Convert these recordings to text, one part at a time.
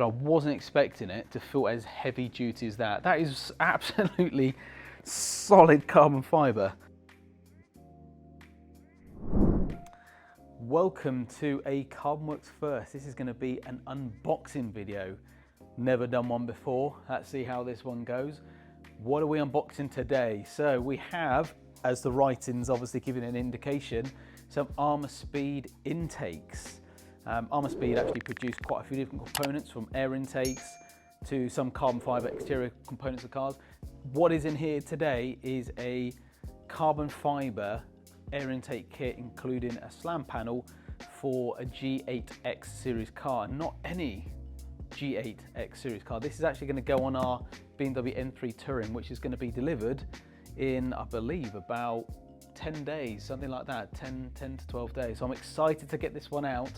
but I wasn't expecting it to feel as heavy duty as that. That is absolutely solid carbon fiber. Welcome to a Carbonwurks first. This is going to be an unboxing video. Never done one before. Let's see how this one goes. What are we unboxing today? So we have, as the writing's obviously giving an indication, some Armaspeed intakes. Armaspeed actually produced quite a few different components, from air intakes to some carbon fiber exterior components of cars. What is in here today is a carbon fiber air intake kit, including a slam panel for a G8X series car. Not any G8X series car. This is actually going to go on our BMW M3 Touring, which is going to be delivered in, I believe, about 10 days, something like that, 10 to 12 days. So I'm excited to get this one out.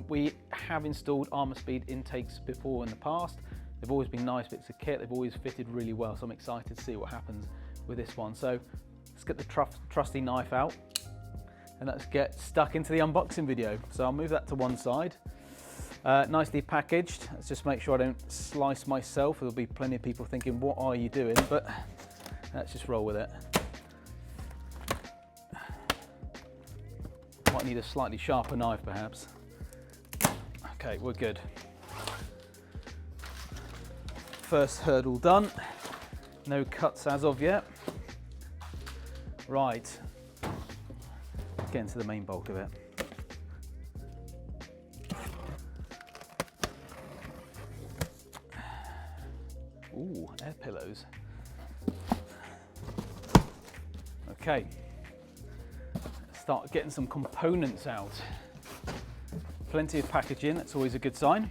We have installed Armaspeed intakes before in the past. They've always been nice bits of kit. They've always fitted really well. So I'm excited to see what happens with this one. So let's get the trusty knife out and let's get stuck into the unboxing video. So I'll move that to one side. Nicely packaged. Let's just make sure I don't slice myself. There'll be plenty of people thinking, what are you doing? But let's just roll with it. Might need a slightly sharper knife perhaps. Okay, we're good. First hurdle done. No cuts as of yet. Right, get into the main bulk of it. Ooh, air pillows. Okay. Start getting some components out. Plenty of packaging, that's always a good sign.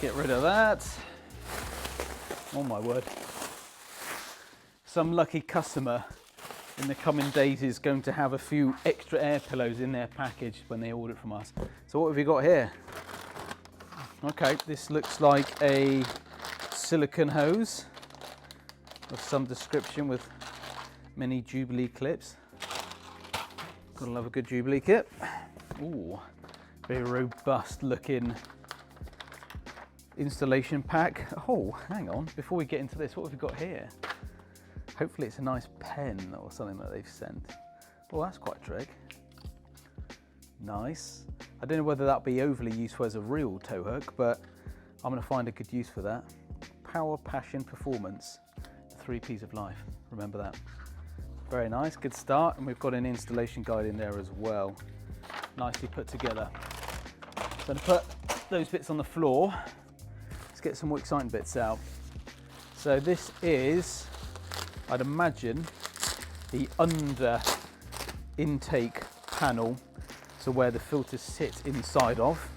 Get rid of that. Oh my word. Some lucky customer in the coming days is going to have a few extra air pillows in their package when they order it from us. So what have we got here? Okay, this looks like a silicone hose of some description with many Jubilee clips. Gotta love a good Jubilee kit. Ooh, very robust looking installation pack. Oh, hang on, before we get into this, what have we got here? Hopefully it's a nice pen or something that they've sent. Oh, that's quite a trick. Nice. I don't know whether that'll be overly useful as a real tow hook, but I'm gonna find a good use for that. Power, passion, performance, 3 P's of life. Remember that. Very nice, good start, and we've got an installation guide in there as well. Nicely put together. So to put those bits on the floor, let's get some more exciting bits out. So this is, I'd imagine, the under intake panel, so where the filters sit inside of.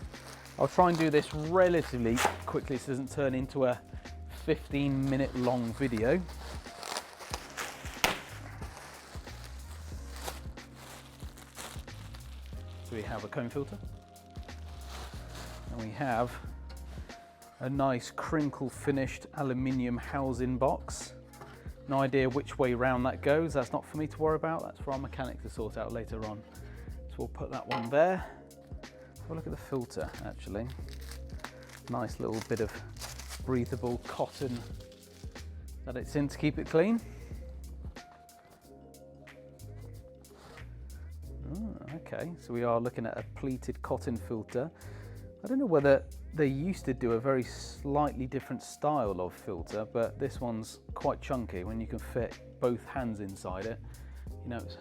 I'll try and do this relatively quickly so it doesn't turn into a 15-minute long video. We have a cone filter, and we have a nice crinkle finished aluminium housing box. No idea which way round that goes. That's not for me to worry about. That's for our mechanic to sort out later on. So we'll put that one there. Have a look at the filter actually. Nice little bit of breathable cotton that it's in to keep it clean. Okay, so we are looking at a pleated cotton filter. I don't know whether they used to do a very slightly different style of filter, but this one's quite chunky. When you can fit both hands inside it, you know, it's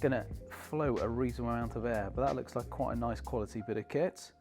gonna flow a reasonable amount of air, but that looks like quite a nice quality bit of kit.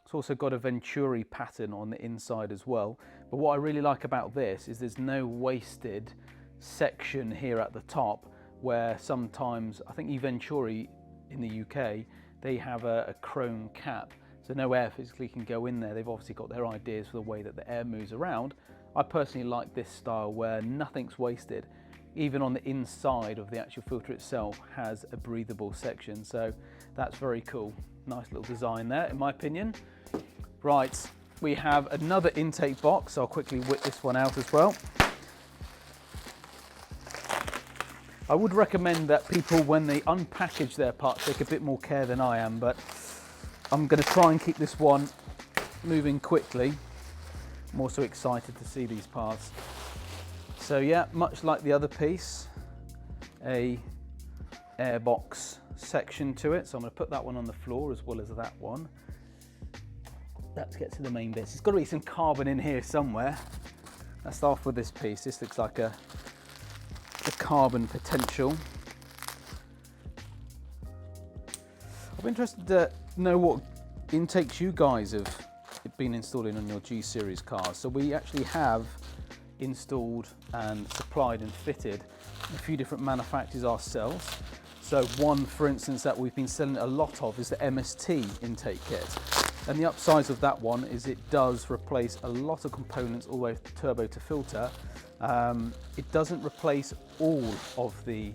It's also got a Venturi pattern on the inside as well. But what I really like about this is there's no wasted section here at the top, where sometimes, I think Venturi in the UK, they have a chrome cap, so no air physically can go in there. They've obviously got their ideas for the way that the air moves around. I personally like this style where nothing's wasted. Even on the inside of the actual filter itself has a breathable section, so that's very cool. Nice little design there, in my opinion. Right, we have another intake box. I'll quickly whip this one out as well. I would recommend that people, when they unpackage their parts, take a bit more care than I am, but I'm going to try and keep this one moving quickly. I'm also excited to see these parts. So yeah, much like the other piece, a airbox section to it. So I'm going to put that one on the floor as well as that one. Let's get to the main bits. There's got to be some carbon in here somewhere. Let's start off with this piece. This looks like a carbon potential. I'm interested to know what intakes you guys have been installing on your G series cars. So we actually have installed and supplied and fitted a few different manufacturers ourselves. So one, for instance, that we've been selling a lot of is the MST intake kit. And the upsides of that one is it does replace a lot of components all the way from turbo to filter. It doesn't replace all of the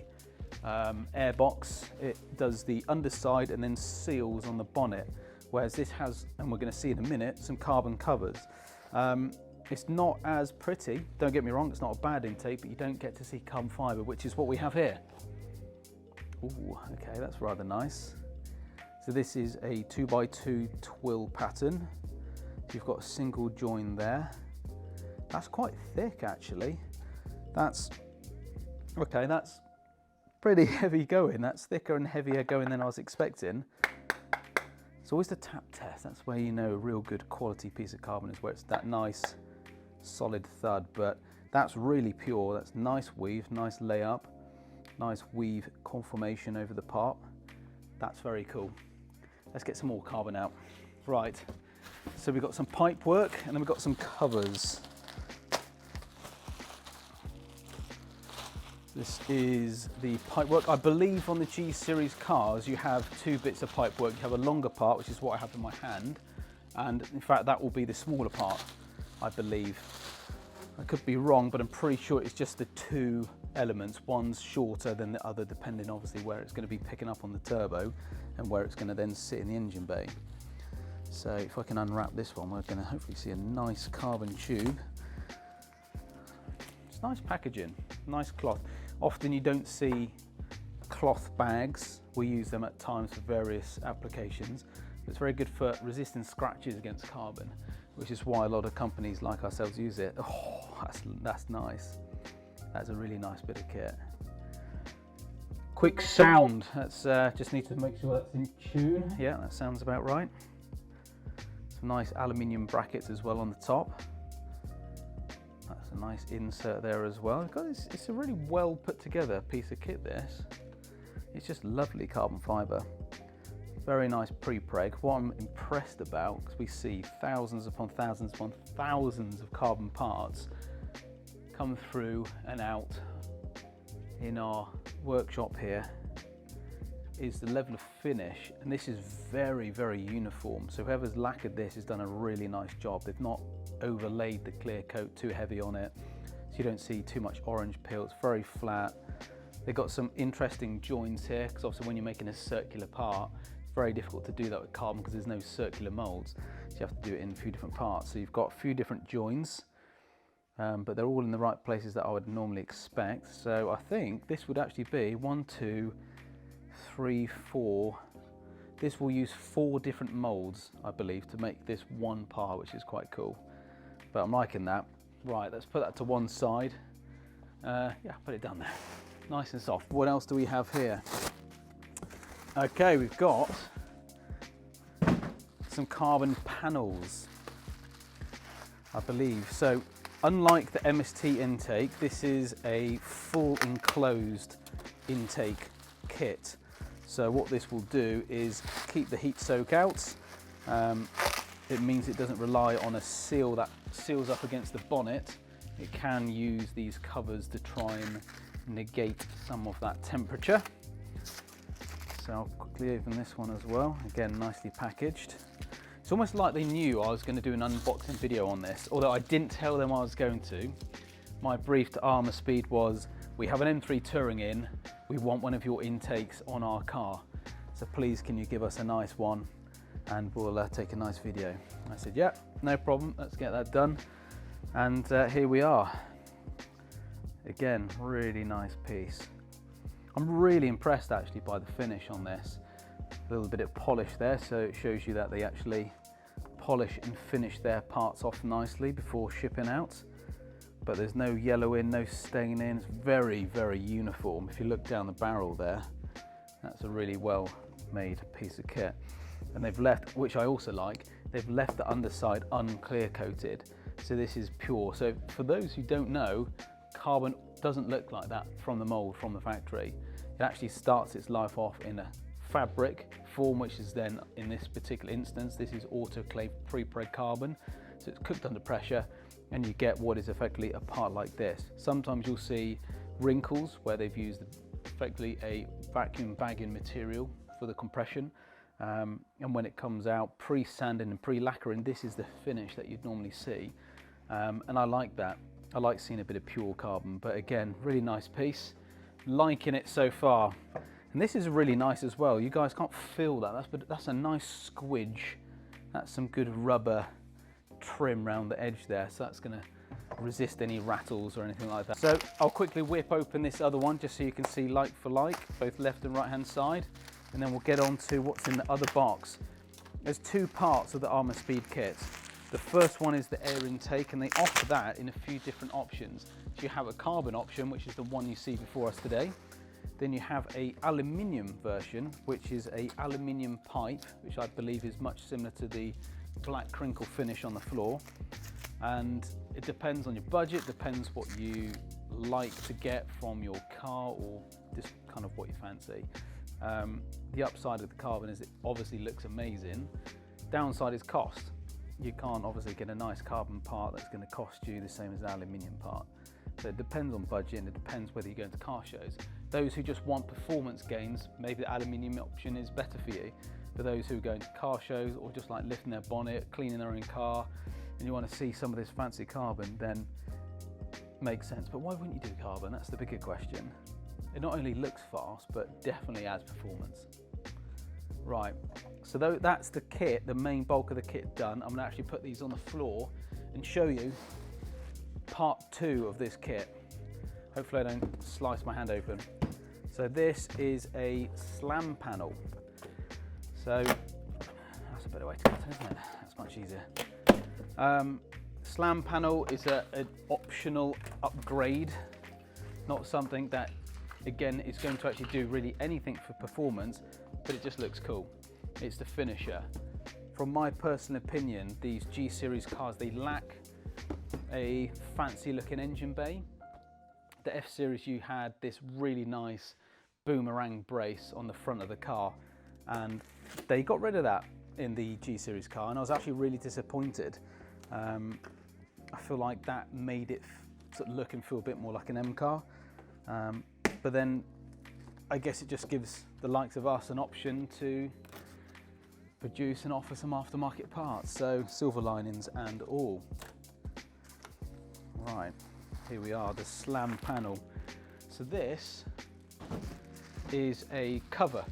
airbox. It does the underside and then seals on the bonnet, whereas this has, and we're going to see in a minute, some carbon covers. It's not as pretty, don't get me wrong, it's not a bad intake, but you don't get to see carbon fibre, which is what we have here. Ooh, okay, that's rather nice. So this is a 2x2 twill pattern. You've got a single join there. That's quite thick actually. That's pretty heavy going. That's thicker and heavier going than I was expecting. It's always the tap test. That's where you know a real good quality piece of carbon is, where it's that nice solid thud, but that's really pure. That's nice weave, nice layup, nice weave conformation over the part. That's very cool. Let's get some more carbon out. Right, so we've got some pipe work and then we've got some covers. This is the pipe work. I believe on the G series cars you have two bits of pipe work. You have a longer part, which is what I have in my hand, and in fact that will be the smaller part, I believe. I could be wrong, but I'm pretty sure it's just the two elements. One's shorter than the other, depending obviously where it's going to be picking up on the turbo and where it's going to then sit in the engine bay. So if I can unwrap this one, we're going to hopefully see a nice carbon tube. It's nice packaging, nice cloth. Often you don't see cloth bags. We use them at times for various applications. It's very good for resisting scratches against carbon, which is why a lot of companies like ourselves use it. Oh, that's nice. That's a really nice bit of kit. Quick sound. That's just need to make sure that's in tune. Yeah, that sounds about right. Some nice aluminium brackets as well on the top. That's a nice insert there as well. It's a really well put together piece of kit, this. It's just lovely carbon fibre. Very nice pre-preg. What I'm impressed about, because we see thousands upon thousands upon thousands of carbon parts come through and out in our workshop here, is the level of finish, and this is very, very uniform. So whoever's lacquered this has done a really nice job. They've not overlaid the clear coat too heavy on it, so you don't see too much orange peel. It's very flat. They've got some interesting joins here, because obviously when you're making a circular part, it's very difficult to do that with carbon because there's no circular molds, so you have to do it in a few different parts. So you've got a few different joins, but they're all in the right places that I would normally expect. So I think this would actually be 1, 2, 3, 4. This will use 4 different molds, I believe, to make this one part, which is quite cool. But I'm liking that. Right, let's put that to one side. Yeah, put it down there. Nice and soft. What else do we have here? Okay, we've got some carbon panels, I believe. So unlike the MST intake, this is a full enclosed intake kit. So what this will do is keep the heat soak out. It means it doesn't rely on a seal that seals up against the bonnet. It can use these covers to try and negate some of that temperature. So I'll quickly open this one as well. Again, nicely packaged. It's almost like they knew I was going to do an unboxing video on this, although I didn't tell them I was going to. My brief to Armaspeed was, we have an M3 Touring in, we want one of your intakes on our car. So please can you give us a nice one and we'll take a nice video. I said, yeah, no problem, let's get that done. And here we are. Again, really nice piece. I'm really impressed actually by the finish on this. A little bit of polish there, so it shows you that they actually polish and finish their parts off nicely before shipping out. But there's no yellowing, no staining. It's very, very uniform. If you look down the barrel there, that's a really well made piece of kit. And they've left, which I also like, they've left the underside unclear coated. So this is pure. So for those who don't know, carbon doesn't look like that from the mold, from the factory. It actually starts its life off in a fabric form, which is then, in this particular instance, this is autoclave pre-preg carbon. So it's cooked under pressure and you get what is effectively a part like this. Sometimes you'll see wrinkles where they've used effectively a vacuum bagging material for the compression. And when it comes out, pre-sanding and pre-lacquering, this is the finish that you'd normally see. And I like that. I like seeing a bit of pure carbon, but again, really nice piece. Liking it so far. And this is really nice as well. You guys can't feel that, that's a nice squidge. That's some good rubber trim around the edge there, so that's gonna resist any rattles or anything like that. So I'll quickly whip open this other one just so you can see like for like, both left and right hand side, and then we'll get on to what's in the other box. There's two parts of the Armaspeed kit. The first one is the air intake, and they offer that in a few different options. So you have a carbon option, which is the one you see before us today. Then you have a aluminium version, which is a aluminium pipe, which I believe is much similar to the black crinkle finish on the floor. And it depends on your budget, depends what you like to get from your car or just kind of what you fancy. The upside of the carbon is it obviously looks amazing. Downside is cost. You can't obviously get a nice carbon part that's going to cost you the same as an aluminium part. So it depends on budget, and it depends whether you go into car shows. Those who just want performance gains, maybe the aluminium option is better for you. For those who go into car shows or just like lifting their bonnet, cleaning their own car, and you want to see some of this fancy carbon, then it makes sense. But why wouldn't you do carbon? That's the bigger question. It not only looks fast, but definitely adds performance. Right, so that's the kit, the main bulk of the kit done. I'm gonna actually put these on the floor and show you part two of this kit. Hopefully I don't slice my hand open. So this is a slam panel. So that's a better way to cut it, isn't it? That's much easier. Slam panel is an optional upgrade, not something that, again, is going to actually do really anything for performance, but it just looks cool. It's the finisher. From my personal opinion, these G series cars, they lack a fancy looking engine bay. The F series, you had this really nice boomerang brace on the front of the car, and they got rid of that in the G series car, and I was actually really disappointed. I feel like that made it sort of look and feel a bit more like an M car, but then I guess it just gives the likes of us an option to produce and offer some aftermarket parts, so silver linings and all. Right, here we are, the slam panel. So this is a cover,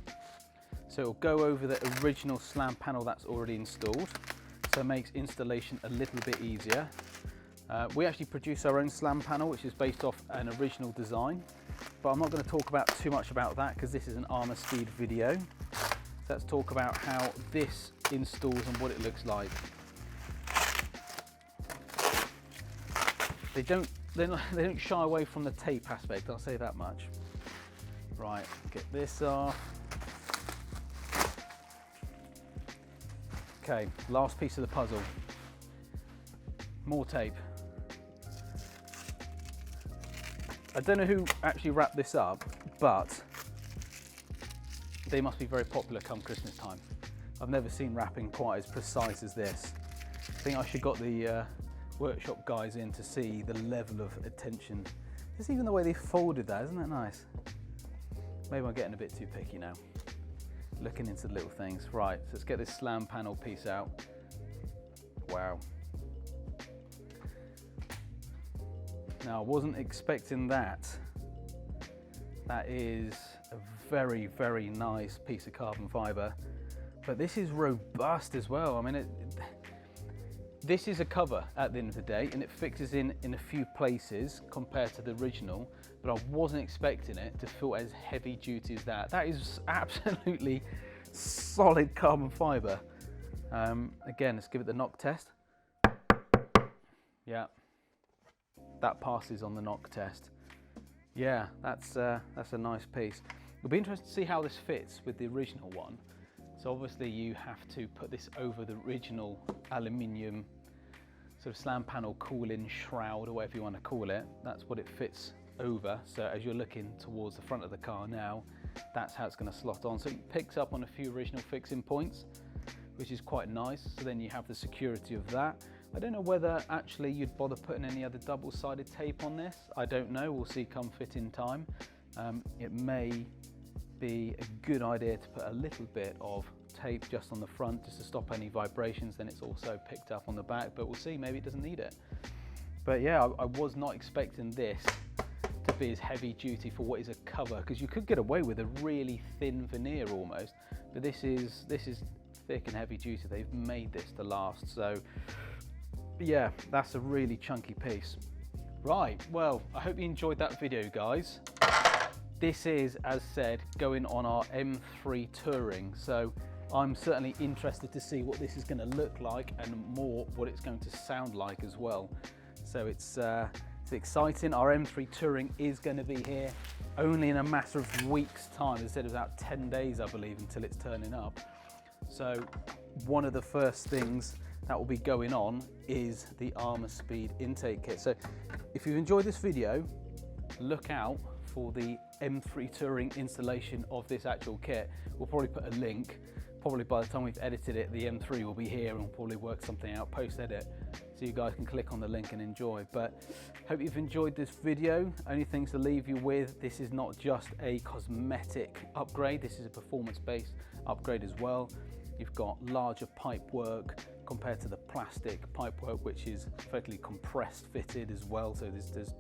so it'll go over the original slam panel that's already installed, so it makes installation a little bit easier. We actually produce our own slam panel, which is based off an original design, but I'm not going to talk about too much about that because this is an Armaspeed video. So let's talk about how this installs and what it looks like. They don't shy away from the tape aspect, I'll say that much. Right, get this off. Okay, last piece of the puzzle. More tape. I don't know who actually wrapped this up, but they must be very popular come Christmas time. I've never seen wrapping quite as precise as this. I think I should got the workshop guys in to see the level of attention. Just even the way they folded that, isn't that nice? Maybe I'm getting a bit too picky now, looking into the little things. Right, so let's get this slam panel piece out. Wow. Now, I wasn't expecting that. That is a very, very nice piece of carbon fiber, but this is robust as well. I mean, this is a cover at the end of the day, and it fixes in a few places compared to the original, but I wasn't expecting it to feel as heavy duty as that. That is absolutely solid carbon fibre. Again, let's give it the knock test. Yeah, that passes on the knock test. Yeah, that's a nice piece. It'll be interesting to see how this fits with the original one. So obviously you have to put this over the original aluminium sort of slam panel cooling shroud, or whatever you want to call it. That's what it fits over. So as you're looking towards the front of the car now, that's how it's going to slot on. So it picks up on a few original fixing points, which is quite nice. So then you have the security of that. I don't know whether actually you'd bother putting any other double-sided tape on this. I don't know, we'll see come fit in time. It may be a good idea to put a little bit of tape just on the front just to stop any vibrations. Then it's also picked up on the back, but we'll see, maybe it doesn't need it. But yeah, I was not expecting this to be as heavy duty for what is a cover, because you could get away with a really thin veneer almost, but this is thick and heavy duty. They've made this to last. So yeah, that's a really chunky piece. Right, well, I hope you enjoyed that video, guys. This is, as said, going on our M3 Touring, so I'm certainly interested to see what this is going to look like, and more what it's going to sound like as well. So it's exciting. Our M3 Touring is going to be here only in a matter of weeks' time. As I said, it was about 10 days, I believe, until it's turning up. So one of the first things that will be going on is the Armaspeed intake kit. So if you've enjoyed this video, look out for the M3 Touring installation of this actual kit. We'll probably put a link. Probably by the time we've edited it, the M3 will be here, and we'll probably work something out post-edit so you guys can click on the link and enjoy. But hope you've enjoyed this video. Only things to leave you with: this is not just a cosmetic upgrade, this is a performance-based upgrade as well. You've got larger pipe work compared to the plastic pipe work, which is effectively compressed fitted as well. So there's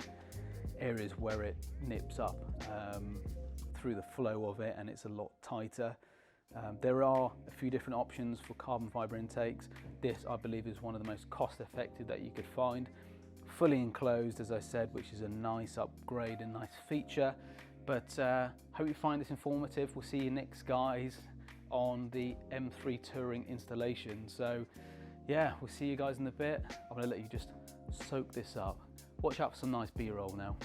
areas where it nips up through the flow of it, and it's a lot tighter. There are a few different options for carbon fibre intakes. This, I believe, is one of the most cost-effective that you could find. Fully enclosed, as I said, which is a nice upgrade and nice feature. But hope you find this informative. We'll see you next, guys, on the M3 Touring installation. So yeah, we'll see you guys in a bit. I'm going to let you just soak this up. Watch out for some nice B-roll now.